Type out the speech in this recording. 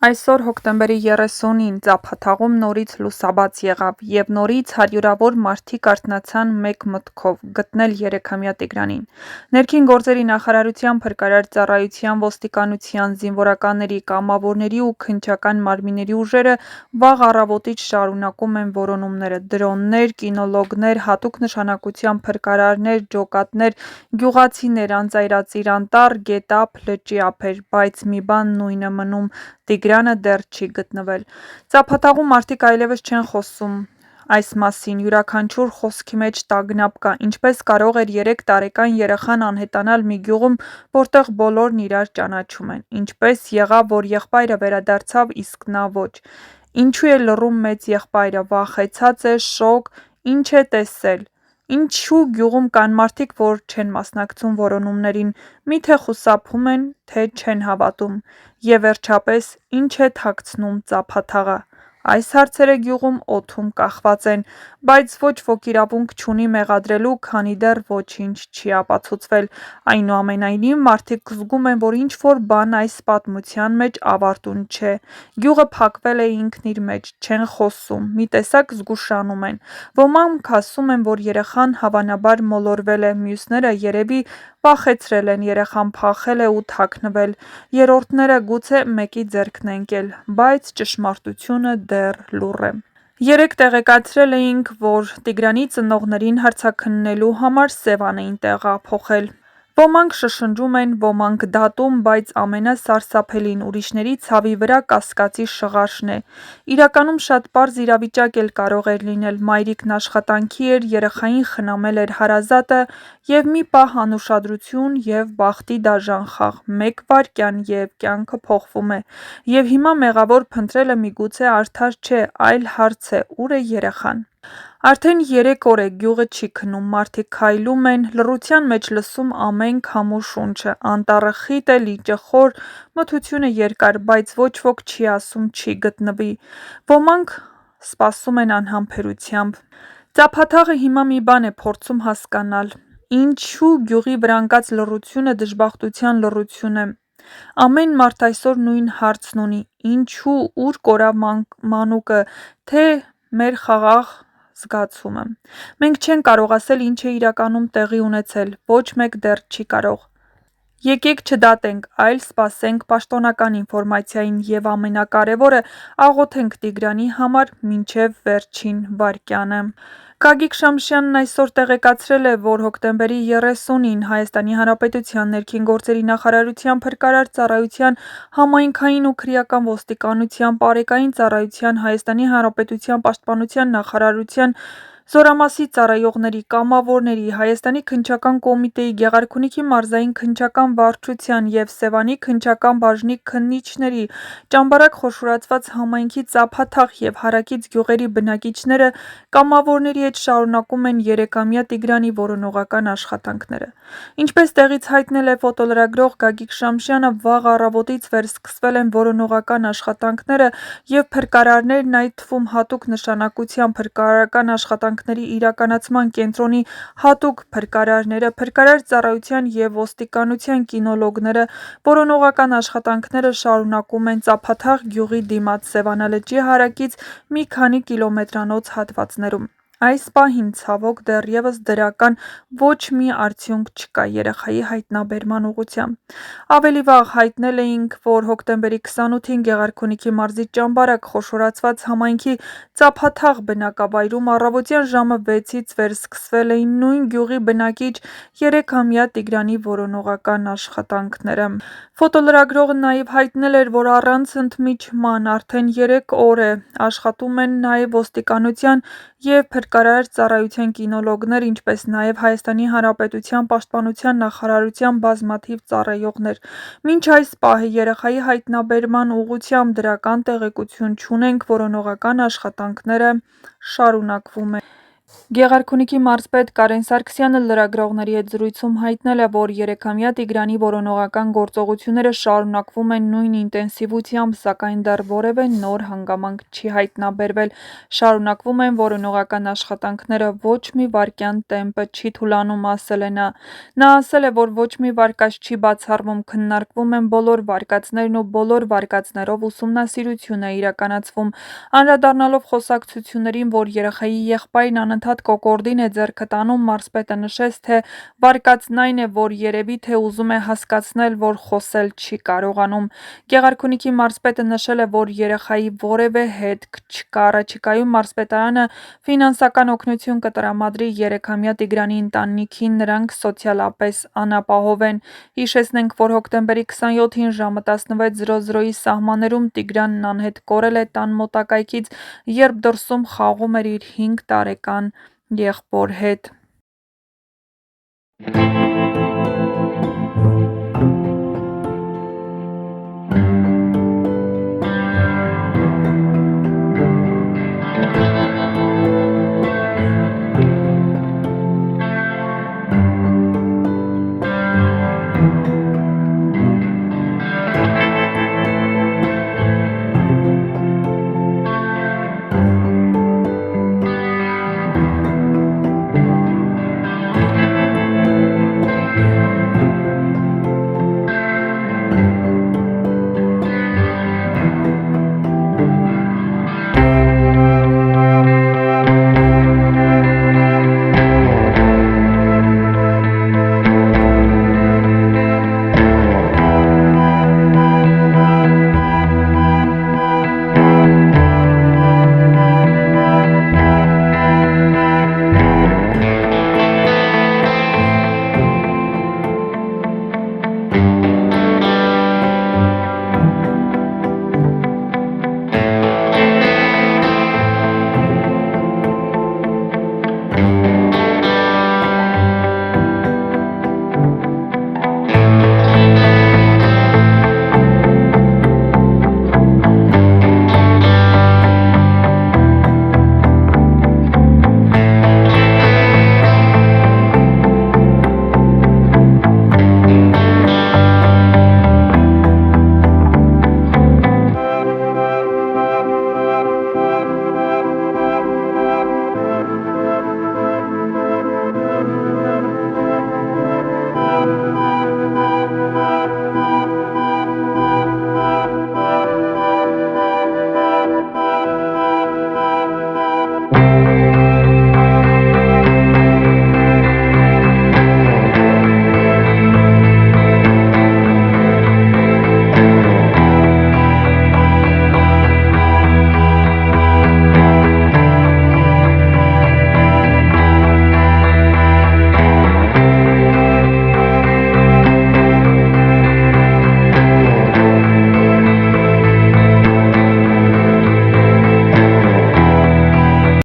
Այսօր հոկտեմբերի 30-ին ծափաթաղում նորից լուսաբաց եղավ, և նորից հարյուրավոր մարդիկ արթնացան մեկ մտքով՝ գտնել 3-ամյա Տիգրանին։ Ներքին գործերի նախարարության, Փրկարար ծառայության, ոստիկանության, զինվորականների, կամավորների ու քննչական մարմինների ուժերը վաղ առավոտից շարունակում են որոնումները։ Դրոններ, կինոլոգներ, հատուկ նշանակության փրկարարներ, ջոկատներ, գյուղացիներ, անծայրածիր անտառ, գետափ, լճի ափեր, բայց մի բան նույնը մնում՝ Տիգրանը դեռ չի գտնվել։ Ծափաթաղում մարդիկ այլևս չեն խոսում այս մասին, յուրաքանչյուր խոսքի մեջ տագնապ կա։ Ինչպես կարող էր 3 տարեկան երեխան անհետանալ մի գյուղում, որտեղ բոլորն իրար ճանաչում են։ Ինչպես եղավ, որ եղբայրը վերադարձավ, իսկ նա ոչ։ Ինչու է լռում մեծ եղբայրը, վախեցած է, շոկ, ինչ է տեսել։ Ինչու գյուղում կան մարդիկ, որ չեն մասնակցում որոնումներին, միթե խուսափում են, թե չեն հավատում։ Եվ վերջապես, ինչ է թաքցնում ծափաթաղը։ Այս հարցերը գյուղում օդում կախված են, բայց ոչ ոք իրավունք չունի մեղադրելու, քանի դեռ ոչինչ չի ապացուցվել։ Այնուամենայնիվ, մարդիկ զգում են, որ ինչ-որ բան այս պատմության մեջ ավարտուն չէ։ Գյուղը փակվել է ինքն իր մեջ, չեն խոսում, մի տեսակ զգուշանում են։ Ոմանք ասում են, որ երեխան հավանաբար մոլորվել է, մյուսները երևի վախեցրել են, երեխան փախել է ու թաքնվել, երրորդները գուցե մեկի ձեռքն է ընկել, բայց ճշմարտությունը դեռ լուռ է։ Երեկ տեղեկացրել էինք, որ Տիգրանի ծնողներին հարցաքննելու համար Սևան էին տեղափոխել։ Ոմանք շշնջում են, ոմանք դատում, բայց ամենասարսափելին ուրիշների ցավի վրա կասկածի շղարշն է։ Իրականում շատ պարզ իրավիճակ էլ կարող էր լինել։ Մայրիկն աշխատանքի էր, երեխային խնամել էր հարազատը, և մի պահ անուշադրություն և բախտի դաժան խաղ։ 1 վայրկյան, և կյանքը փոխվում է։ Եվ հիմա մեղավոր փնտրելը միգուցե արդար չէ, այլ հարց է՝ ուր է երեխան։ Արդեն 3 օր է գյուղը չի քնում, մարդիկ քայլում են, լռության մեջ լսում ամեն քամու շունչը։ Անտառը խիտ է, լիճը խոր, մթությունը երկար, բայց ոչ ոք չի ասում չի գտնվի։ Ոմանք սպասում են անհամբերությամբ։ Ծափաթաղը հիմա մի բան է փորձում հասկանալ. ինչու գյուղի վրա ընկած լռությունը դժբախտության լռություն է։ Ամեն մարդ այսօր նույն հարցն ունի. ինչու, ուր կորավ մանուկը, թե մեր խաղաղ զգացումը։ Մենք չենք կարող ասել ինչ է իրականում տեղի ունեցել, ոչ մեկ դեռ չի կարող։ Եկեք չդատենք, այլ սպասենք պաշտոնական ինֆորմացիային և ամենակարևորը՝ աղոթենք Տիգրանի համար մինչև վերջին վայրկյանը։ Գագիկ Շամշյանն այսօր տեղեկացրել է, որ հոկտեմբերի 30-ին ՀՀ ներքին գործերի նախարարության, Փրկարար ծառայության, Համայնքային ու քրեական ոստիկանության, Պարեկային ծառայության, ՀՀ պաշտպանության նախարարության, Զորամասի ծառայողների, կամավորների, Հայաստանի քննչական կոմիտեի, Գեղարքունիքի մարզային քննչական վարչության և Սևանի քննչական բաժնի քննիչների, Ճամբարակ խոշորացված համայնքի ծափաթաղ և հարակից գյուղերի բնակիչները կամավորների հետ շարունակում են 3-ամյա Տիգրանի որոնողական աշխատանքները։ Ինչպես տեղից հայտնել է ֆոտոլրագրող Գագիկ Շամշյանը, վաղ առավոտից վերսկսվել են որոնողական աշխատանքները, և փրկարարներն, այդ թվում հատուկ նշանակության փրկարարական աշխատանքների իրականացման կենտրոնի հատուկ փրկարարները, Փրկարար ծառայության և ոստիկանության կինոլոգները որոնողական աշխատանքները շարունակում են Ծափաթաղ գյուղի դիմաց Սևանա լճի հարակից մի քանի կիլոմետրանոց հատվածներում։ Այս պահին, ցավոք, դեռևս դրական ոչ մի արդյունք չկա երեխայի հայտնաբերման ուղղությամբ։ Ավելի վաղ հայտնել էինք, որ հոկտեմբերի 28-ին Գեղարքունիքի մարզի Ճամբարակ խոշորացված համայնքի Ծափաթաղ բնակավայրում առավոտյան ժամը 6-ից վերսկսվել էին նույն գյուղի բնակիչ 3-ամյա Տիգրանի որոնողական աշխատանքները։ Ֆոտոլրագրողը նաև հայտնել էր, որ առանց ընդմիջման արդեն 3 օր է աշխատում են նաև ոստիկանության և Փրկարար ծառայության կինոլոգներ, ինչպես նաև ՀՀ պաշտպանության նախարարության բազմաթիվ ծառայողներ։ Մինչ այս պահը երեխայի հայտնաբերման ուղղությամբ դրական տեղեկություն չունենք, որոնողական աշխատանքները շարունակվում են։ Գեղարքունիքի մարզպետ Կարեն Սարգսյանը լրագրողների հետ զրույցում հայտնել է, որ 3-ամյա Տիգրանի որոնողական գործողությունները շարունակվում են նույն ինտենսիվությամբ, սակայն դեռ որևէ նոր հանգամանք չի հայտնաբերվել։ Շարունակվում են որոնողական աշխատանքները, ոչ մի վայրկյան տեմպը չի թուլանում, ասել է նա։ Նա ասել է, որ ոչ մի վարկած չի բացառվում, քննարկվում են բոլոր վարկածներն ու բոլոր վարկածներով ուսումնասիրություն է իրականացվում։ Անդրադառնալով խոսակցություններին, որ երեխայի եղբայրն անընդհատ կոկորդին է ձեռքը տանում, մարզպետը նշեց, թե վարկածն այն է, որ երևի թե ուզում է հասկացնել, որ խոսել չի կարողանում։ Գեղարքունիքի մարզպետը նշել է, որ երեխայի որևէ հետք չկա։ Առաջիկայում մարզպետարանը ֆինանսական օգնություն կտրամադրի 3-ամյա Տիգրանի ընտանիքին, նրանք սոցիալապես անապահով են։ Հիշեցնենք, որ հոկտեմբերի 27-ին ժամը 16:00-ի սահմաններում Տիգրանն անհետ կորել է տան մոտակայքից, երբ դրսում խաղում էր իր 5 տարեկան եղբոր հետ։